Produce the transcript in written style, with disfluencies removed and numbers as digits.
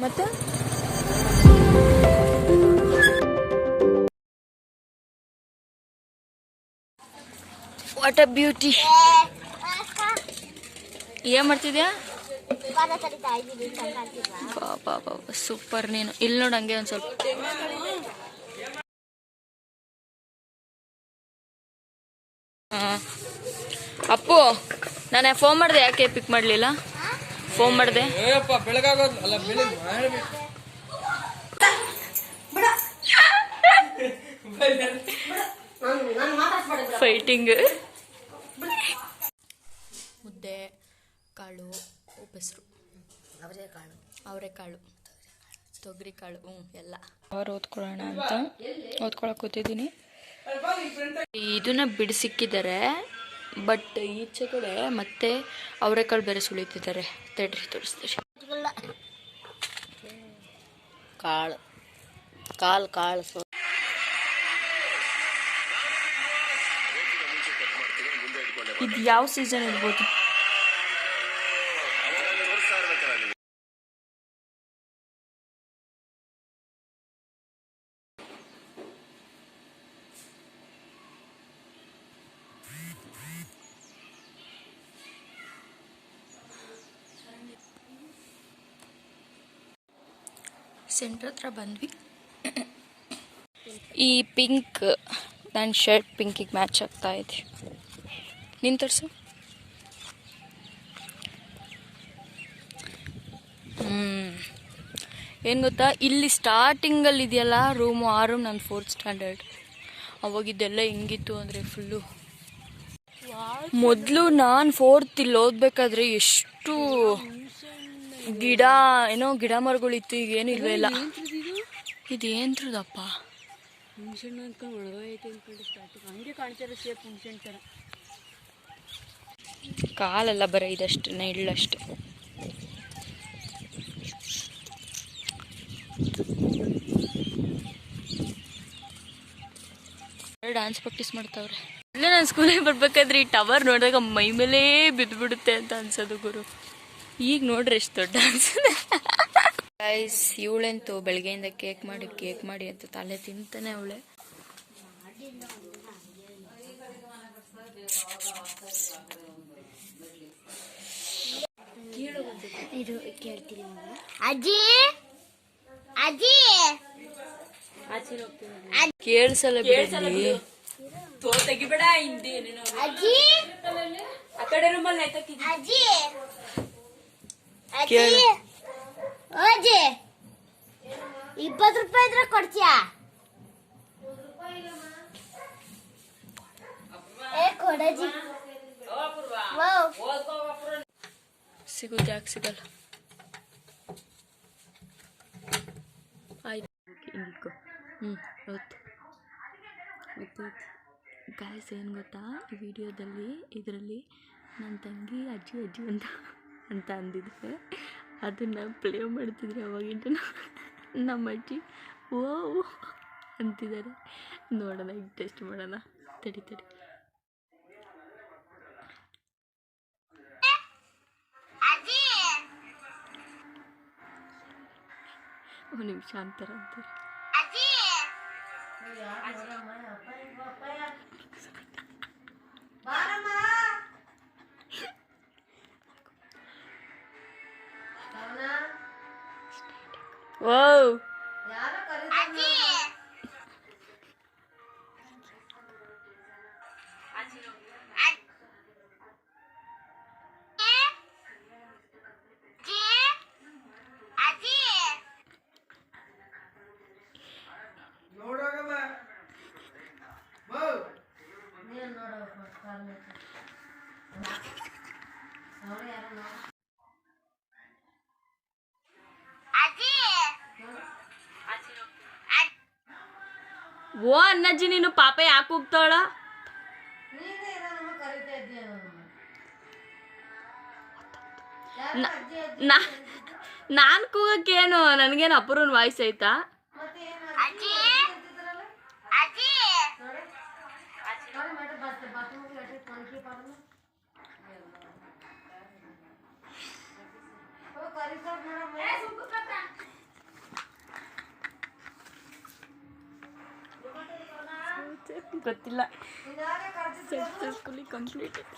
ಮತ್ತೆ what a beauty. ಏನ್ ಮಾಡ್ತಿದ್ಯಾ? ಬಾಬಾ ಬಾಬಾ ಸೂಪರ್. ನೀನು ಇಲ್ಲಿ ನೋಡು ಹಂಗೆ ಒಂದ್ ಸ್ವಲ್ಪ. ಅಪ್ಪು ನಾನು ಫೋನ್ ಮಾಡಿದೆ, ಯಾಕೆ ಪಿಕ್ ಮಾಡಲಿಲ್ಲ? ಫೋನ್ ಮಾಡಿದೆ. ಫೈಟಿಂಗ್. ಮುದ್ದೆ, ಕಾಳು, ಉಪ್ಪೆಸರು, ಅವರೆಕಾಳು, ತೊಗರಿ ಕಾಳು, ಎಲ್ಲ. ಅವ್ರು ಓದ್ಕೊಳ್ಳೋಣ ಅಂತ ಓದ್ಕೊಳಕ್ಕೆ ಕೂತಿದ್ದೀನಿ. ಇದನ್ನ ಬಿಡಿಸಿಕ್ಕಿದ್ದಾರೆ, ಬಟ್ ಈಚೆ ಕಡೆ ಮತ್ತೆ ಅವರೆಕಾಳು ಬೇರೆ ಸುಳಿತಿದ್ದಾರೆ. ತಡ್ರಿ ತೋರಿಸ್ತೀವಿ. ಕಾಳು ಕಾಳು ಕಾಳು ಇದು ಯಾವ ಸೀಸನ್ ಇರ್ಬೋದು? ಸೆಂಟ್ರ್ ಹತ್ರ ಬಂದ್ವಿ. ಈ ಪಿಂಕ್ ನನ್ನ ಶರ್ಟ್ ಪಿಂಕಿಗೆ ಮ್ಯಾಚ್ ಆಗ್ತಾ ಇದೆ. ನೀನು ತೋರಿಸು. ಏನು ಗೊತ್ತಾ, ಇಲ್ಲಿ ಸ್ಟಾರ್ಟಿಂಗಲ್ಲಿ ಇದೆಯಲ್ಲ ರೂಮು, ಆ ರೂಮ್ ನನ್ನ 4th ಸ್ಟ್ಯಾಂಡರ್ಡ್. ಅವಾಗಿದ್ದೆಲ್ಲ ಹೆಂಗಿತ್ತು ಅಂದರೆ ಫುಲ್ಲು. ಮೊದಲು ನಾನು 4th ಇಲ್ಲಿ ಓದಬೇಕಾದ್ರೆ ಎಷ್ಟು ಗಿಡ ಗಿಡ ಮರಗಳಿತ್ತು, ಈಗ ಏನು ಇಲ್ವೇ ಇಲ್ಲ. ಇದೇನ್ರದಪ್ಪ? ಹುಣ್ಸೆಣ್ಣು ಅನ್ಕೊಂಡು ಒಳಗೈತೆ ಅಂದ್ಕೊಂಡು ಸ್ಟಾರ್ಟಿಂಗ್ ಹಂಗೆ ಕಾಣ್ತಾರೆ ಸೇಪ್ ಹುಣ್ಸೆಣ್ಣು ಥರ. ಕಾಲೆಲ್ಲ ಬರೀ ಇದಷ್ಟು ಇಳ್ಳಷ್ಟು. ಡ್ಯಾನ್ಸ್ ಪ್ರಾಕ್ಟೀಸ್ ಮಾಡ್ತಾವ್ರೆ. ಇಲ್ಲೇ ನಾನು ಸ್ಕೂಲಿಗೆ ಬರ್ಬೇಕಾದ್ರೆ ಈ ಟವರ್ ನೋಡಿದಾಗ ಮೈ ಮೇಲೇ ಬಿದ್ದುಬಿಡುತ್ತೆ ಅಂತ ಅನ್ಸೋದು ಗುರು. ಈಗ ನೋಡ್ರಿ ಎಷ್ಟು ದೊಡ್ಡ ಅನ್ಸದೆ. ಗೈಸ್, ಇವಳೆಂತೂ ಬೆಳಗ್ಗೆಯಿಂದ ಕೇಕ್ ಮಾಡಿ ಅಂತ ತಲೆ ತಿಂತಾನೆ ಅವಳೆ. ಅಜ್ಜಿ ಅಜ್ಜಿ ಕೇಳಿಸಲ್ಲ ತೆಗಿಬೇಡ. ಅಜ್ಜಿ ಆ ಕಡೆ ರೂಮಲ್ಲಿ ಅಜ್ಜಿ ಅಜ್ಜಿ ಅಜ್ಜಿ 20 ರೂಪಾಯಿ ಇದ್ರೆ ಕೊಡ್ತೀಯಾ? ಕೊಡಜ್ಜಿ. ಸಿಗುತ್ತೆ, ಯಾಕೆ ಸಿಗಲ್ಲ? ಆಯ್ತು, ಹಿಂಗಿಟ್ಕೊ. ಗೊತ್ತು. ಗಾಯ್ಸ್, ಏನು ಗೊತ್ತಾ, ಈ ವಿಡಿಯೋದಲ್ಲಿ ಇದರಲ್ಲಿ ನನ್ನ ತಂಗಿ ಅಜ್ಜಿ ಅಂತ ಅಂದಿದ್ರೆ ಅದನ್ನು ಪ್ಲೇ ಮಾಡ್ತಿದ್ರೆ ಅವಾಗಿಂದ ನಮ್ಮ ಅಜ್ಜಿ ಓ ಅಂತಿದ್ದಾರೆ. ನೋಡೋಣ, ಈಗ ಟೆಸ್ಟ್ ಮಾಡೋಣ. ತಡಿ ಒಂದು ನಿಮಿಷ ಅಂತಾರೆ. ವಾವ್, ಓ ಅಣ್ಣಜ್ಜಿ, ನೀನು ಪಾಪ ಯಾಕೆ ಹೋಗ್ತಾಳ? ನಾನು ಕೂಗಕ್ಕೇನು, ನನಗೇನು ಅಪೂರ್ವನ ವಾಯ್ಸ್ ಆಯ್ತಾ? ಅಜ್ಜಿ ಅಜ್ಜಿ ಗೊತ್ತಿಲ್ಲ ಸಕ್ಸಸ್ಫುಲಿ ಕಂಪ್ಲೀಟೆಡ್.